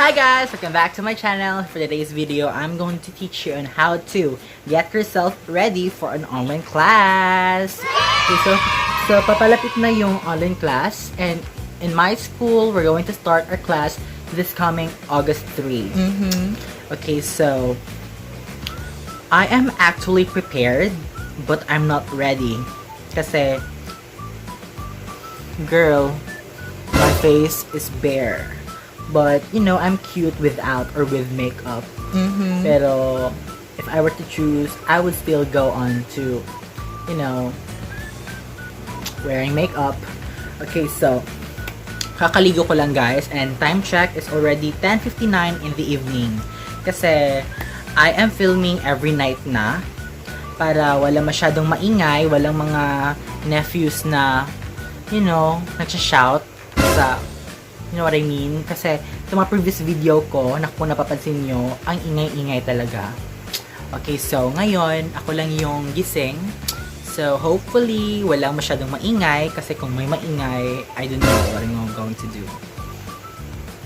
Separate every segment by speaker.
Speaker 1: Hi guys! Welcome back to my channel. For today's video, I'm going to teach you on how to get yourself ready for an online class. Okay, so papalapit na yung online class, and in my school, we're going to start our class this coming August 3. Okay, so I am actually prepared, but I'm not ready. Kasi, girl, my face is bare. But, you know, I'm cute without or with makeup. Pero, if I were to choose, I would still go on to, you know, wearing makeup. Okay, so, kakaligo ko lang guys, and time check is already 10:59 in the evening. Kasi, I am filming every night na, para wala masyadong maingay, walang mga nephews na, you know, nagsha-shout sa, you know what I mean? Kasi, sa mga previous video ko, kung napapansin nyo, ang ingay-ingay talaga. Okay, so, ngayon, ako lang yung gising. So, hopefully, walang masyadong maingay. Kasi kung may maingay, I don't know what I'm going to do.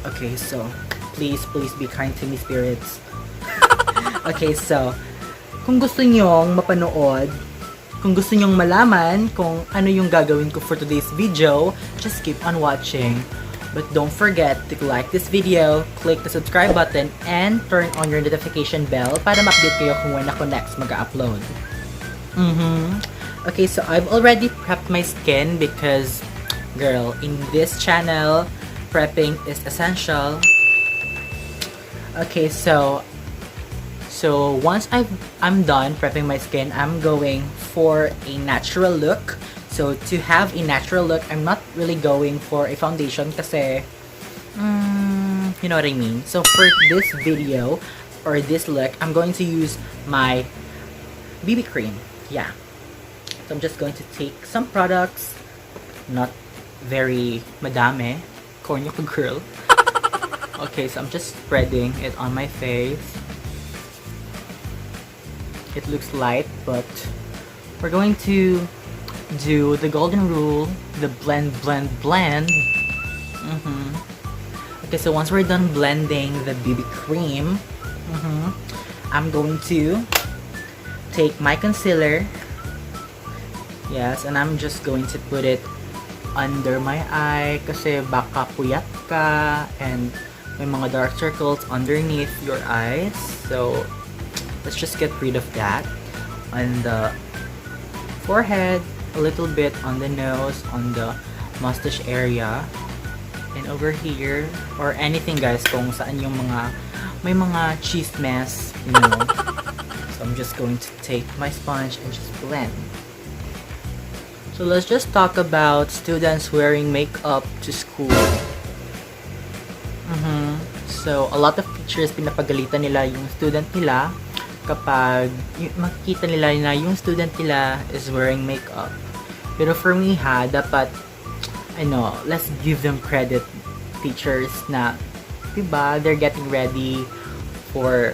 Speaker 1: Okay, so, please be kind to me, spirits. Okay, so, kung gusto nyong mapanood, kung gusto nyong malaman kung ano yung gagawin ko for today's video, just keep on watching. But don't forget to like this video, click the subscribe button, and turn on your notification bell para ma-update kayo kung when ako next mag-upload. Okay, so I've already prepped my skin because, girl, in this channel, prepping is essential. Okay, so once I'm done prepping my skin, I'm going for a natural look. So, to have a natural look, I'm not really going for a foundation kasi, you know what I mean? So, for this video, or this look, I'm going to use my BB cream. Yeah. So, I'm just going to take some products, not very madame, corny ko girl. Okay, so I'm just spreading it on my face. It looks light, but we're going to do the golden rule, the blend. Okay, so once we're done blending the BB cream, I'm going to take my concealer. Yes, and I'm just going to put it under my eye kasi baka puyat ka and may mga dark circles underneath your eyes. So let's just get rid of that. On the forehead, a little bit on the nose, on the mustache area, and over here, or anything guys, kung saan yung mga, may mga chismes, you know. So I'm just going to take my sponge and just blend. So let's just talk about students wearing makeup to school. So a lot of teachers, pinapagalitan nila yung student nila kapag makikita nila na yung student nila is wearing makeup. Pero for me dapat, let's give them credit, teachers, na, diba, they're getting ready for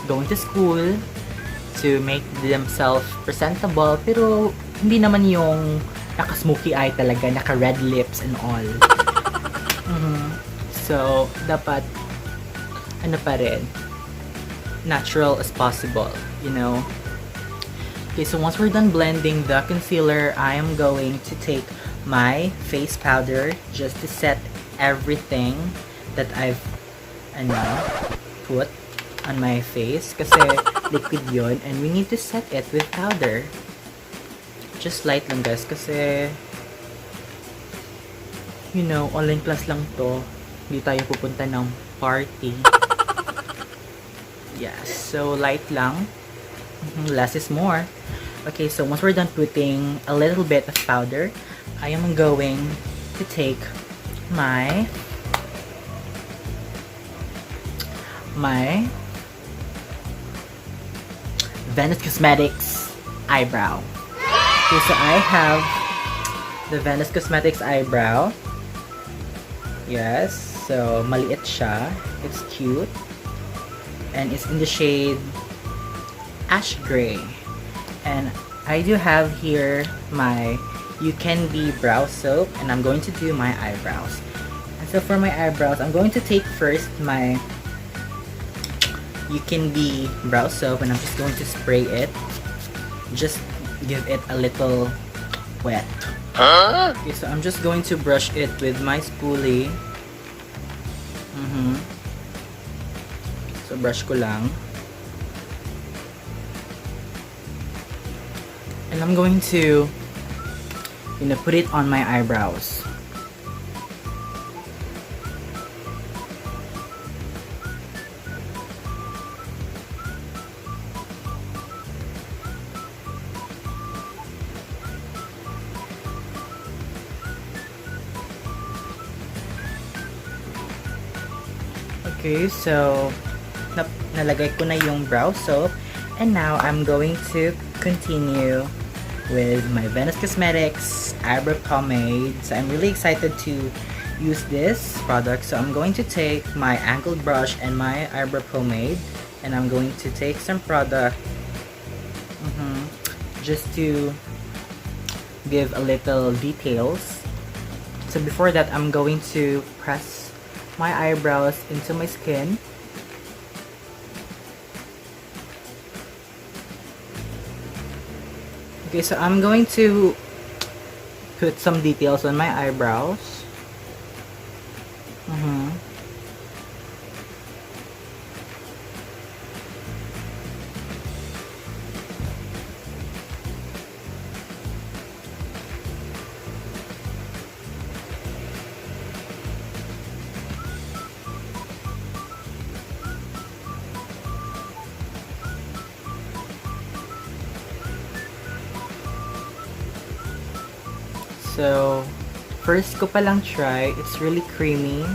Speaker 1: going to school to make themselves presentable, pero hindi naman yung naka-smoky eye talaga, naka-red lips and all. So, dapat, pa rin, natural as possible, you know. Okay, so once we're done blending the concealer, I am going to take my face powder just to set everything that I've put on my face kasi liquid yon, and we need to set it with powder. Just light lang guys kasi, you know, online class lang to, hindi tayo pupunta ng party. Yes, so light lang. Less is more. Okay, so once we're done putting a little bit of powder, I am going to take my Venus Cosmetics eyebrow. Okay, so I have the Venus Cosmetics eyebrow. Yes, so maliit siya. It's cute. And it's in the shade ash gray. And I do have here my You Can Be brow soap, and I'm going to do my eyebrows. And so for my eyebrows, I'm going to take first my You Can Be brow soap, and I'm just going to spray it. Just give it a little wet. Okay, so I'm just going to brush it with my spoolie. So brush ko lang. And I'm going to, put it on my eyebrows. Okay, so nalagay ko na yung brow soap, and now I'm going to continue with my Venus Cosmetics eyebrow pomade. So I'm really excited to use this product. So I'm going to take my angled brush and my eyebrow pomade, and I'm going to take some product just to give a little details. So before that, I'm going to press my eyebrows into my skin. Okay, so I'm going to put some details on my eyebrows. So, first ko palang try, it's really creamy.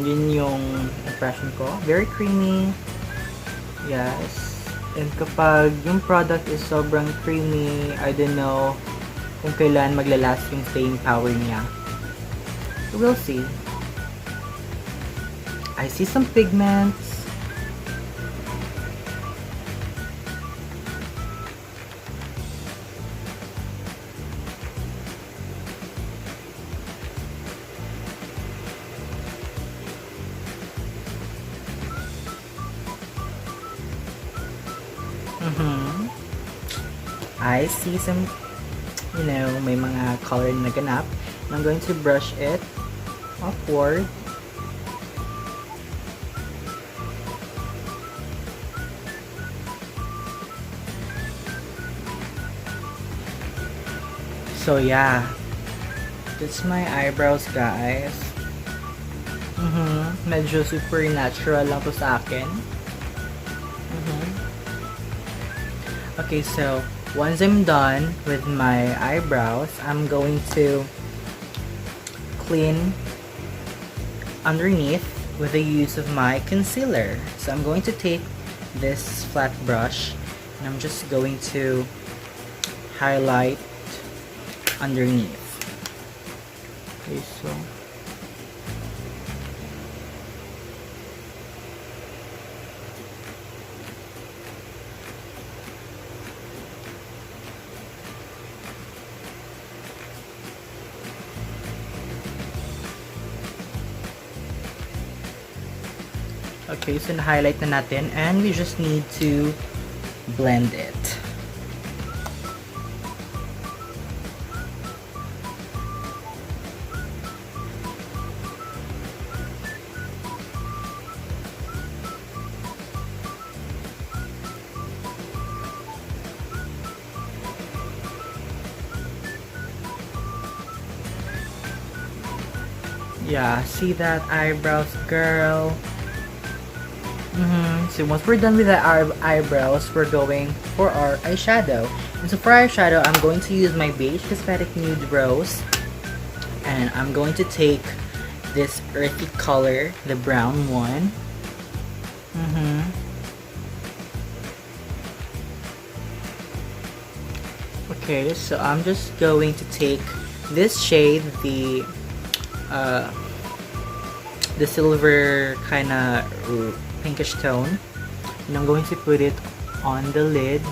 Speaker 1: Yun yung impression ko. Very creamy. Yes. And kapag yung product is sobrang creamy, I don't know kung kailan maglalast yung staying power niya. So, we'll see. I see some pigments. I see some, may mga color na naganap. I'm going to brush it upward. So yeah, that's my eyebrows, guys. Medyo super natural lang to sa akin. Okay, so once I'm done with my eyebrows, I'm going to clean underneath with the use of my concealer. So I'm going to take this flat brush and I'm just going to highlight underneath. Okay, so okay, so na-highlight na natin and we just need to blend it. Yeah, see that eyebrows, girl? So once we're done with the eyebrows, we're going for our eyeshadow. And so for eyeshadow, I'm going to use my Beige Cosmetic Nude Rose. And I'm going to take this earthy color, the brown one. Okay, so I'm just going to take this shade, the silver kind of pinkish tone, and I'm going to put it on the lid.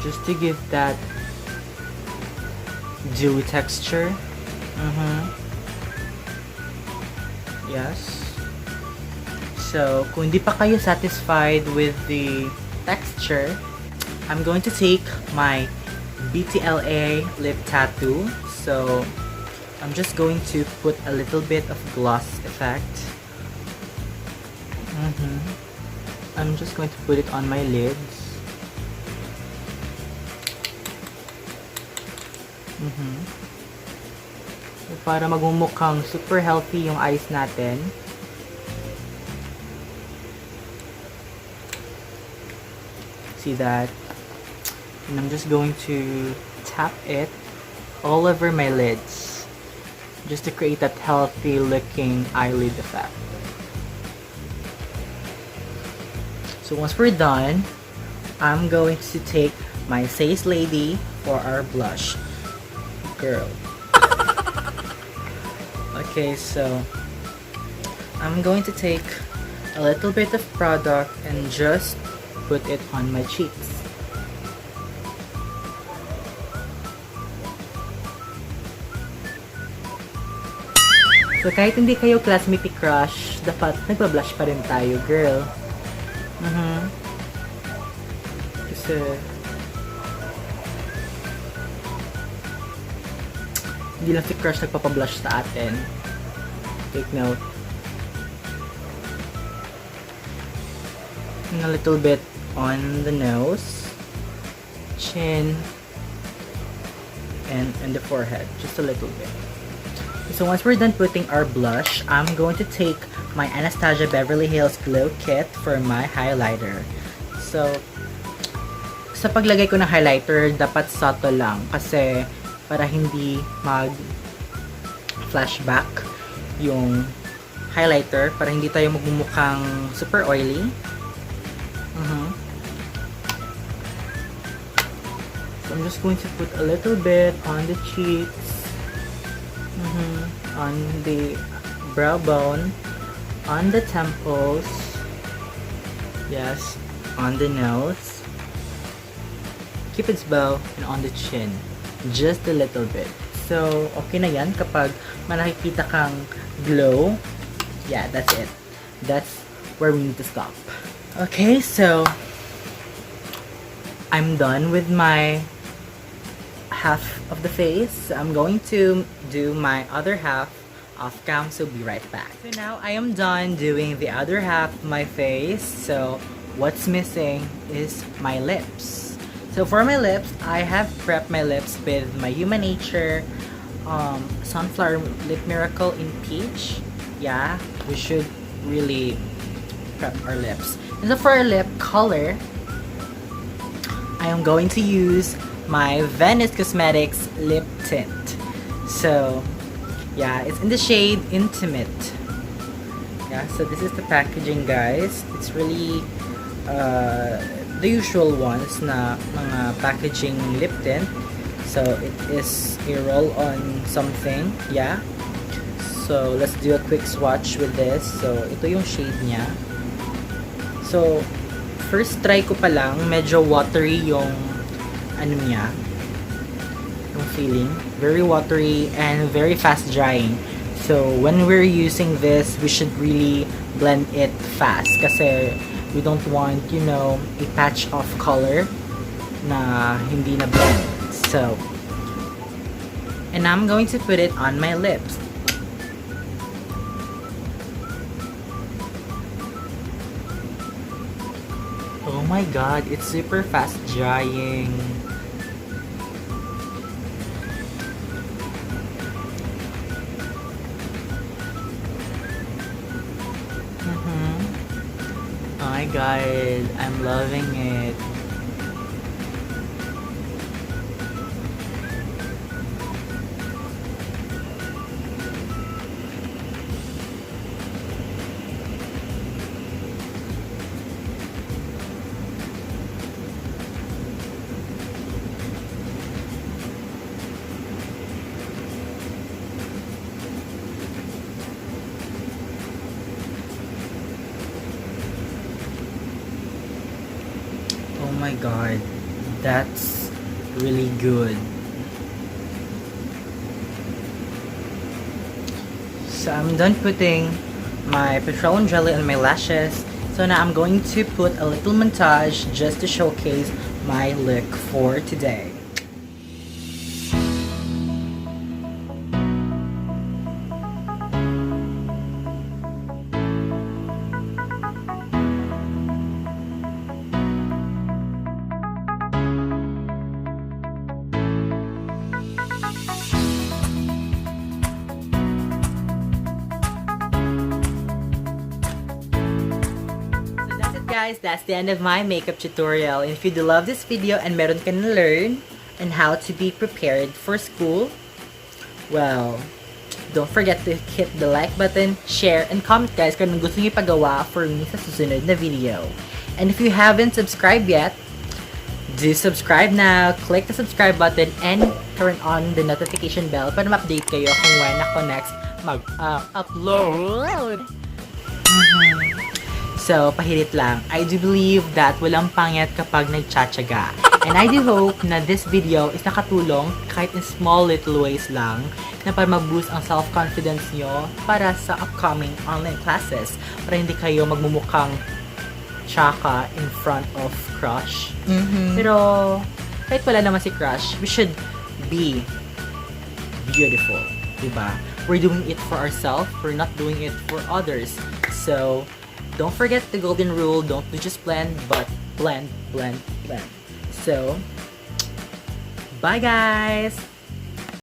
Speaker 1: just to give that dewy texture. Yes. So, kung hindi pa kayo satisfied with the texture, I'm going to take my BTLA lip tattoo. So, I'm just going to put a little bit of gloss effect. I'm just going to put it on my lids. So, para magmumukhang super healthy yung eyes natin. See that? And I'm just going to tap it all over my lids just to create that healthy looking eyelid effect. So once we're done, I'm going to take my Says Lady for our blush. Girl. Okay, so I'm going to take a little bit of product and just put it on my cheeks. So kahit hindi kayo classmate crush, dapat nagpa-blush pa rin tayo, girl. Kasi hindi lang si crush nagpapa-blush sa atin. Take note. And a little bit on the nose, chin, and the forehead. Just a little bit. So once we're done putting our blush, I'm going to take my Anastasia Beverly Hills Glow Kit for my highlighter. So, sa paglagay ko ng highlighter, dapat subtle lang kasi para hindi mag-flashback yung highlighter, para hindi tayo magmumukhang super oily. So I'm just going to put a little bit on the cheeks, on the brow bone, on the temples, yes, on the nose, cupid's bow, and on the chin. Just a little bit. So, okay na yan kapag nakikita kang glow. Yeah, that's it. That's where we need to stop. Okay, so I'm done with my half of the face. I'm going to do my other half off cam, so be right back. So now I am done doing the other half of my face. So what's missing is my lips. So for my lips, I have prepped my lips with my Human Nature Sunflower Lip Miracle in Peach. Yeah, we should really prep our lips. And so for our lip color, I am going to use my Venice Cosmetics lip tint. So yeah, it's in the shade Intimate. Yeah, so this is the packaging, guys. It's really the usual ones na mga packaging lip tint. So it is a roll-on something. Yeah. So let's do a quick swatch with this. So ito yung shade niya. So first try ko pa lang, medyo watery yung ano niya, yung feeling. Very watery and very fast drying. So when we're using this, we should really blend it fast kasi we don't want, you know, a patch of color na hindi na blend. So, and I'm going to put it on my lips. Oh my god, it's super fast drying. Oh my god, I'm loving it. Oh my god. That's really good. So I'm done putting my petroleum jelly on my lashes. So now I'm going to put a little montage just to showcase my look for today. Guys, that's the end of my makeup tutorial. And if you do love this video and meron ka na learn on how to be prepared for school, well, don't forget to hit the like button, share, and comment guys kung anong gusto niyo ipagawa for me sa susunod na video. And if you haven't subscribed yet, do subscribe now. Click the subscribe button and turn on the notification bell para ma-update kayo kung when ako next mag-upload. So, pahirit lang. I do believe that walang pangit kapag nagtsatsaga. And I do hope na this video is nakatulong kahit in small little ways lang na para mag-boost ang self-confidence nyo para sa upcoming online classes. Para hindi kayo magmumukhang tsaka in front of crush. Pero, kahit wala naman si crush, we should be beautiful. Diba? We're doing it for ourselves. We're not doing it for others. So, don't forget the golden rule. Don't just blend, but blend, blend, blend. So, bye guys!